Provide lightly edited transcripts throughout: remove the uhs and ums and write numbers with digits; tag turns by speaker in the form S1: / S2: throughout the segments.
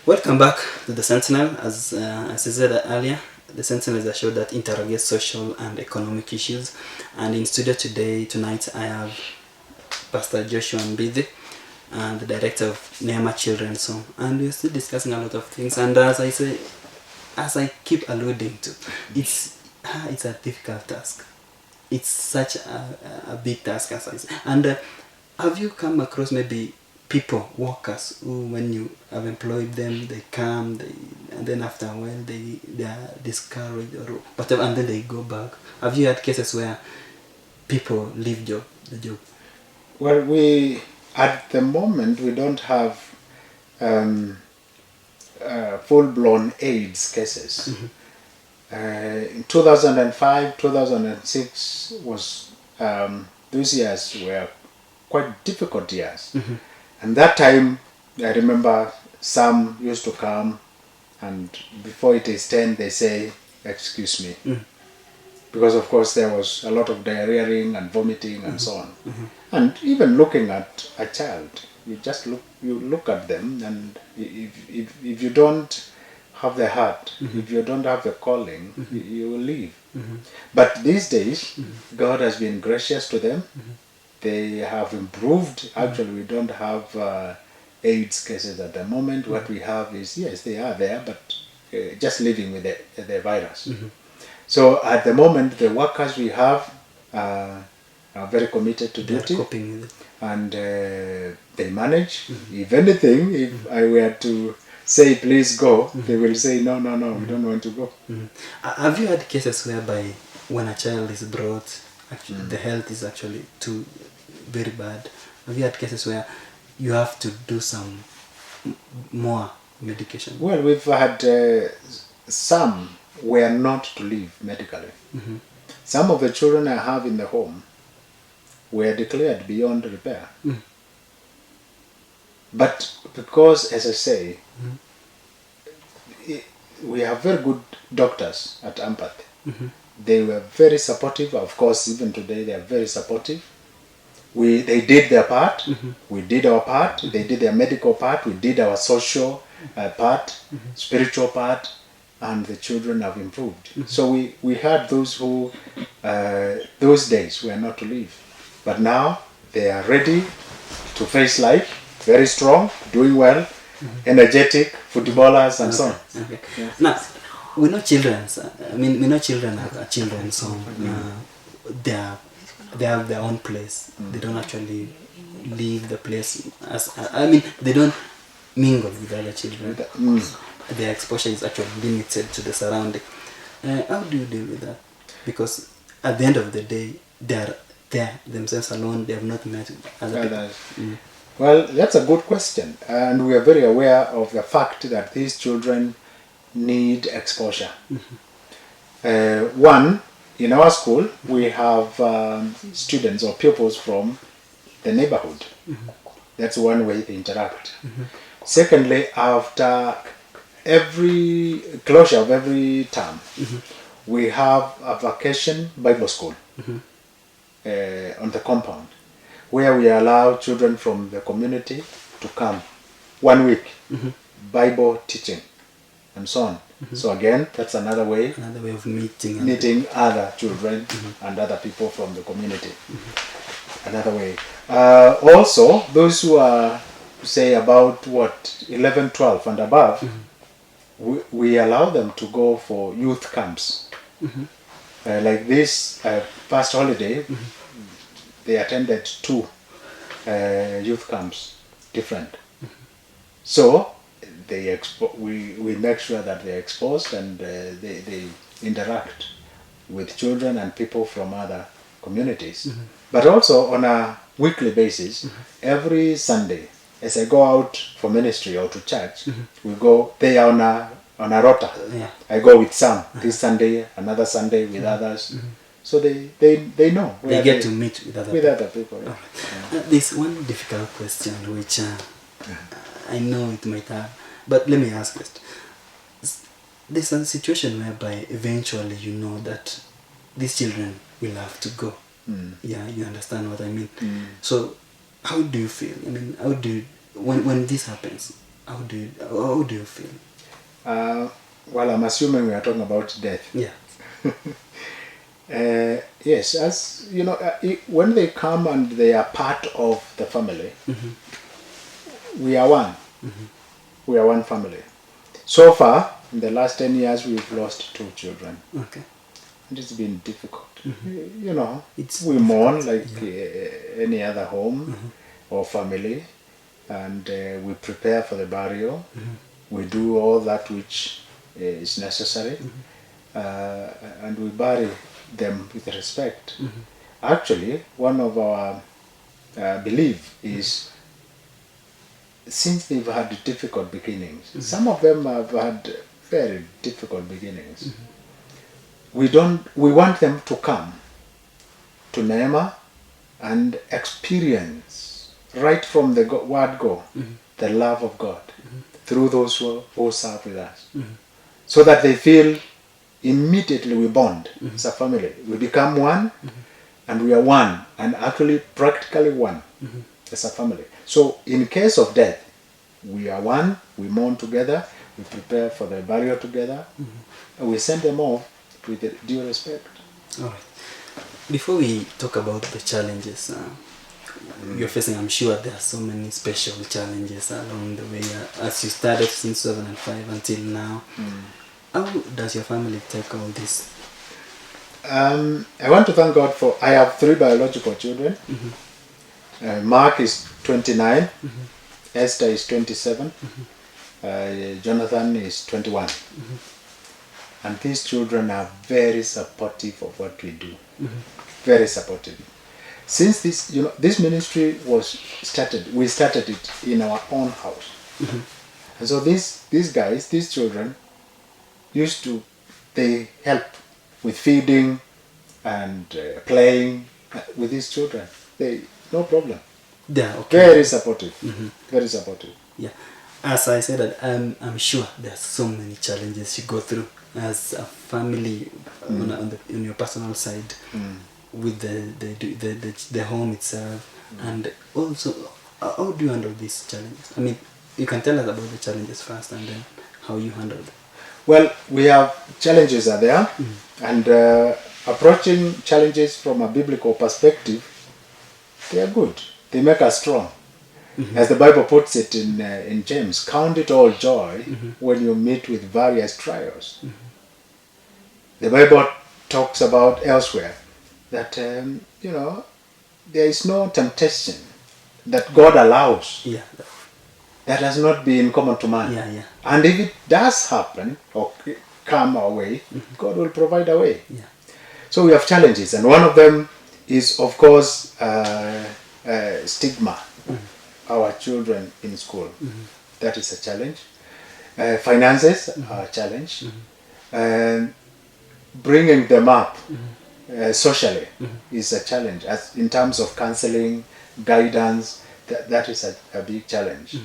S1: Welcome back to the Sentinel. As I said earlier, the Sentinel is a show that interrogates social and economic issues. And in studio tonight, I have Pastor Joshua Mbidi, and the director of NEEMA Children's Home. And we're still discussing a lot of things. And as I keep alluding to, it's a difficult task. It's such a big task, as I say. And have you come across maybe people, workers, who when you have employed them, they come, and then after a while they are discouraged or whatever, and then they go back? Have you had cases where people leave the job?
S2: Well, at the moment we don't have full-blown AIDS cases. In 2005, 2006 was those years were quite difficult years. And that time, I remember some used to come, and before it is 10, they say, "Excuse me," because of course there was a lot of diarrheaing and vomiting and so on. And even looking at a child, you look at them, and if you don't have the heart, if you don't have the calling, you will leave. But these days, God has been gracious to them. They have improved. Actually, we don't have AIDS cases at the moment. What we have is, yes, they are there, but just living with the virus. So at the moment, the workers we have are very committed to duty.
S1: They're coping with it.
S2: And they manage. If anything, if I were to say, please go, they will say, no, we don't want to go.
S1: Have you had cases whereby when a child is brought, actually the health is actually too very bad? Have you had cases where you have to do some more medication?
S2: Well, we've had some were not to leave medically. Some of the children I have in the home were declared beyond repair. But because, as I say, we have very good doctors at Empath. They were very supportive. Of course, even today they are very supportive. They did their part. We did our part. They did their medical part. We did our social part, spiritual part, and the children have improved. So we had those who, those days were not to leave. But now they are ready to face life, very strong, doing well, energetic, footballers and so on.
S1: Okay. Yes. Now, we know children. We know children are children, so they have their own place. They don't actually leave the place they don't mingle with other children. Their exposure is actually limited to the surrounding. How do you deal with that? Because at the end of the day, they are there themselves alone. They have not met other people.
S2: Well, that's a good question, and we are very aware of the fact that these children need exposure. One, in our school, we have students or pupils from the neighborhood. That's one way they interact. Secondly, after every closure of every term, we have a vacation Bible school on the compound, where we allow children from the community to come 1 week, Bible teaching, and so on. So again, that's another way
S1: of meeting
S2: other children and other people from the community. Another way. Also, those who are, say, about 11, 12 and above, we allow them to go for youth camps. Like this past holiday, they attended 2 youth camps, different. So we make sure that they're exposed and they interact with children and people from other communities. But also on a weekly basis, every Sunday, as I go out for ministry or to church, we go. They are on a rota. I go with some this Sunday, another Sunday with others. So they know.
S1: They get to meet with other
S2: people. Yeah.
S1: There's one difficult question which I know it might have, but let me ask it. There's a situation whereby eventually you know that these children will have to go. Yeah, you understand what I mean. So how do you feel? I mean, how do you, when this happens, how do you feel?
S2: Well, I'm assuming we are talking about death.
S1: Yeah.
S2: Yes, as you know, when they come and they are part of the family, we are one. We are one family. So far, in the last 10 years, we've lost 2 children.
S1: Okay.
S2: And it's been difficult. You know,
S1: It's
S2: we
S1: difficult,
S2: mourn like any other home or family, and we prepare for the burial. We do all that which is necessary, and we bury them with respect. Actually, one of our belief is, since they've had difficult beginnings, some of them have had very difficult beginnings. We want them to come to NEEMA and experience right from the word go the love of God through those who serve with us, so that they feel immediately we bond as a family. We become one, and we are one, and actually practically one as a family. So in case of death, we are one, we mourn together, we prepare for the burial together, and we send them off with due respect.
S1: All right. Before we talk about the challenges you're facing, I'm sure there are so many special challenges along the way as you started since 2005 until now. How does your family take all this?
S2: I want to thank God for, I have 3 biological children. Mark is 29, Esther is 27, Jonathan is 21. And these children are very supportive of what we do. Very supportive. Since this ministry was started, we started it in our own house. And so these guys, these children, they help with feeding and playing with these children. No problem.
S1: Yeah, okay.
S2: Very supportive. Very supportive.
S1: Yeah. As I said, that I'm sure there are so many challenges you go through as a family on your personal side, with the home itself, and also how do you handle these challenges? I mean, you can tell us about the challenges first, and then how you handle them.
S2: Well, we have challenges are there, and approaching challenges from a biblical perspective, they are good. They make us strong. As the Bible puts it in James, count it all joy when you meet with various trials. The Bible talks about elsewhere that there is no temptation that God allows that has not been common to man. And if it does happen or come our way, God will provide a way. So we have challenges, and one of them is, of course, stigma. Our children in school. That is a challenge. Finances are a challenge. And bringing them up socially is a challenge. As in terms of counseling, guidance, that is a big challenge.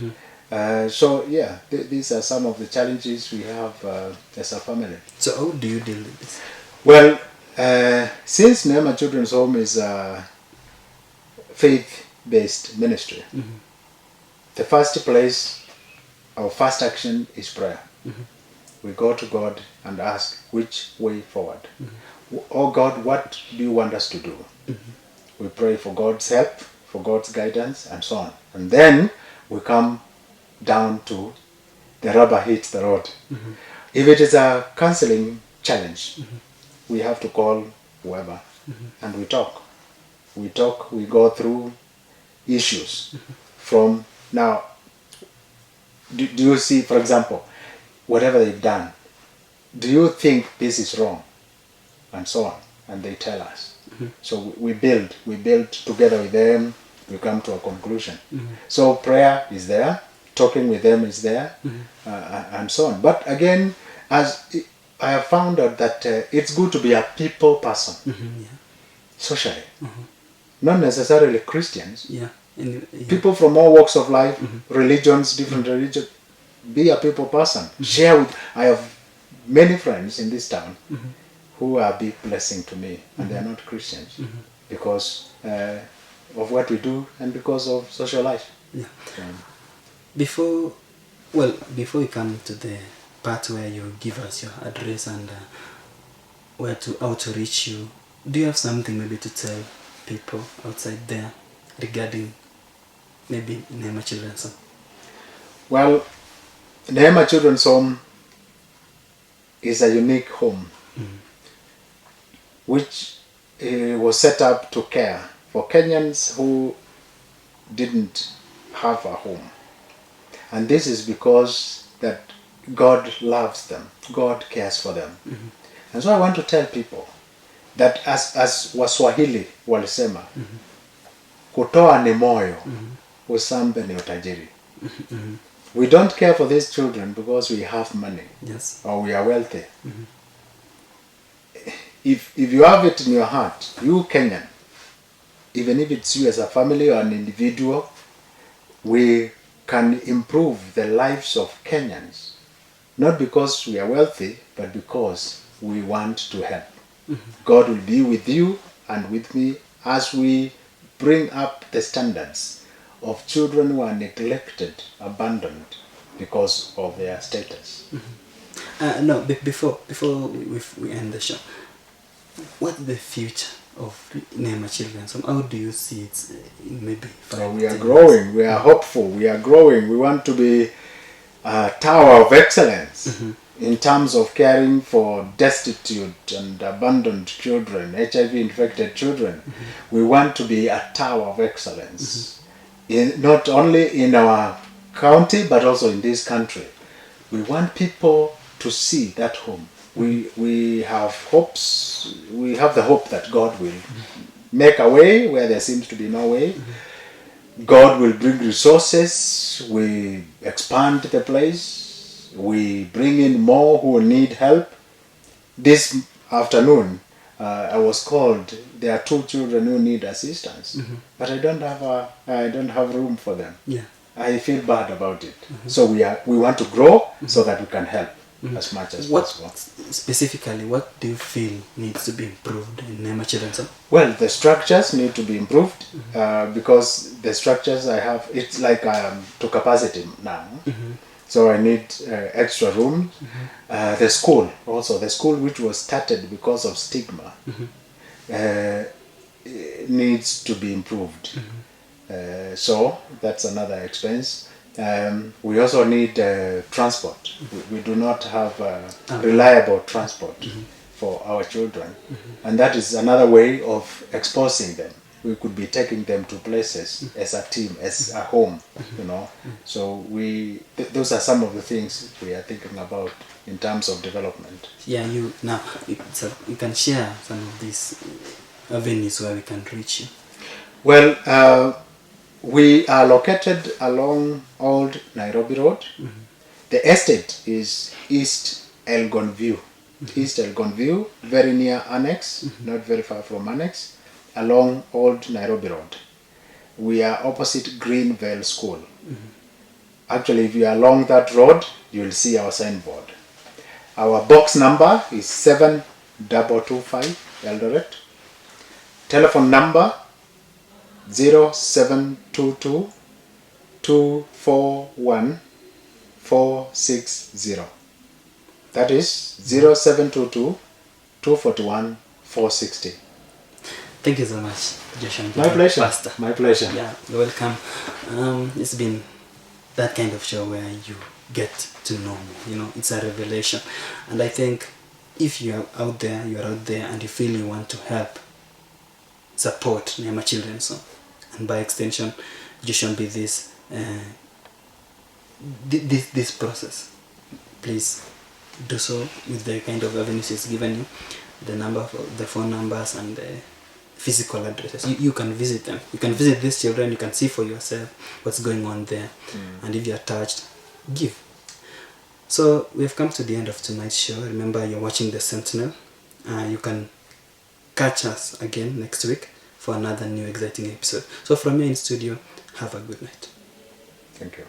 S2: So yeah, these are some of the challenges we have as a family.
S1: So how do you deal with this?
S2: Well, since NEEMA Children's Home is a faith-based ministry, the first place, our first action is prayer. We go to God and ask which way forward. Oh God, what do you want us to do? We pray for God's help, for God's guidance, and so on. And then we come down to the rubber hits the road. If it is a counseling challenge, we have to call whoever and we talk. We go through issues from now. Do you see, for example, whatever they've done, do you think this is wrong? And so on. And they tell us. So we build together with them, we come to a conclusion. So prayer is there, talking with them is there, and so on. But again, as I have found out that it's good to be a people person, socially. Not necessarily Christians. People from all walks of life, religions, different religions. Be a people person. Share with. I have many friends in this town who are a big blessing to me, and they are not Christians because of what we do and because of social life.
S1: Before Well, before we come to the part where you give us your address and how to reach you, do you have something maybe to tell people outside there regarding maybe NEEMA Children's Home?
S2: Well, NEEMA Children's Home is a unique home which was set up to care for Kenyans who didn't have a home. And this is because that God loves them. God cares for them. And so I want to tell people that as Waswahili walisema, kutoa ni moyo, usambe ni utajiri. We don't care for these children because we have money,
S1: yes,
S2: or we are wealthy. If you have it in your heart, you Kenyan, even if it's you as a family or an individual, we can improve the lives of Kenyans, not because we are wealthy, but because we want to help. God will be with you and with me as we bring up the standards of children who are neglected, abandoned because of their status.
S1: No, before we end the show, what's the future of NEEMA Children's Home? How do you see it in maybe 5
S2: So we are
S1: 10
S2: growing,
S1: years?
S2: we are hopeful, we are growing. We want to be a tower of excellence in terms of caring for destitute and abandoned children, HIV-infected children. We want to be a tower of excellence, not only in our county, but also in this country. We want people to see that home. We have hopes. We have the hope that God will make a way where there seems to be no way. God will bring resources. We expand the place. We bring in more who need help. This afternoon, I was called. There are 2 children who need assistance, but I don't have room for them.
S1: Yeah.
S2: I feel bad about it. So we want to grow so that we can help as much as possible.
S1: Specifically, what do you feel needs to be improved in NEEMA Children's Home?
S2: Well, the structures need to be improved because the structures I have, it's like to capacity now. So I need extra room. The school also, the school which was started because of stigma needs to be improved. So that's another expense. We also need transport. We do not have reliable transport for our children, and that is another way of exposing them. We could be taking them to places as a team, as a home, you know. So those are some of the things we are thinking about in terms of development.
S1: Yeah, you can share some of these avenues where we can reach you.
S2: Well, we are located along Old Nairobi Road. The estate is East Elgon View. East Elgon View, very near Annex, not very far from Annex, along Old Nairobi Road. We are opposite Greenvale School. Actually, if you are along that road, you will see our signboard. Our box number is 7225 Eldoret. Telephone number 0722 241 460. That is 0722 241 460.
S1: Thank you so much, Joshua.
S2: My pleasure.
S1: Pastor.
S2: My pleasure.
S1: Yeah, you're welcome. It's been that kind of show where you get to know me. You know, it's a revelation. And I think if you are out there, and you feel you want to help support NEEMA Children's Home, and by extension, Joshua be this process, please do so with the kind of avenues he's given you, the phone numbers and the physical addresses. You can visit them. You can visit these children. You can see for yourself what's going on there, and if you are touched, give. So we have come to the end of tonight's show. Remember, you're watching The Sentinel. You can catch us again next week for another new exciting episode. So from here in studio, have a good night.
S2: Thank you.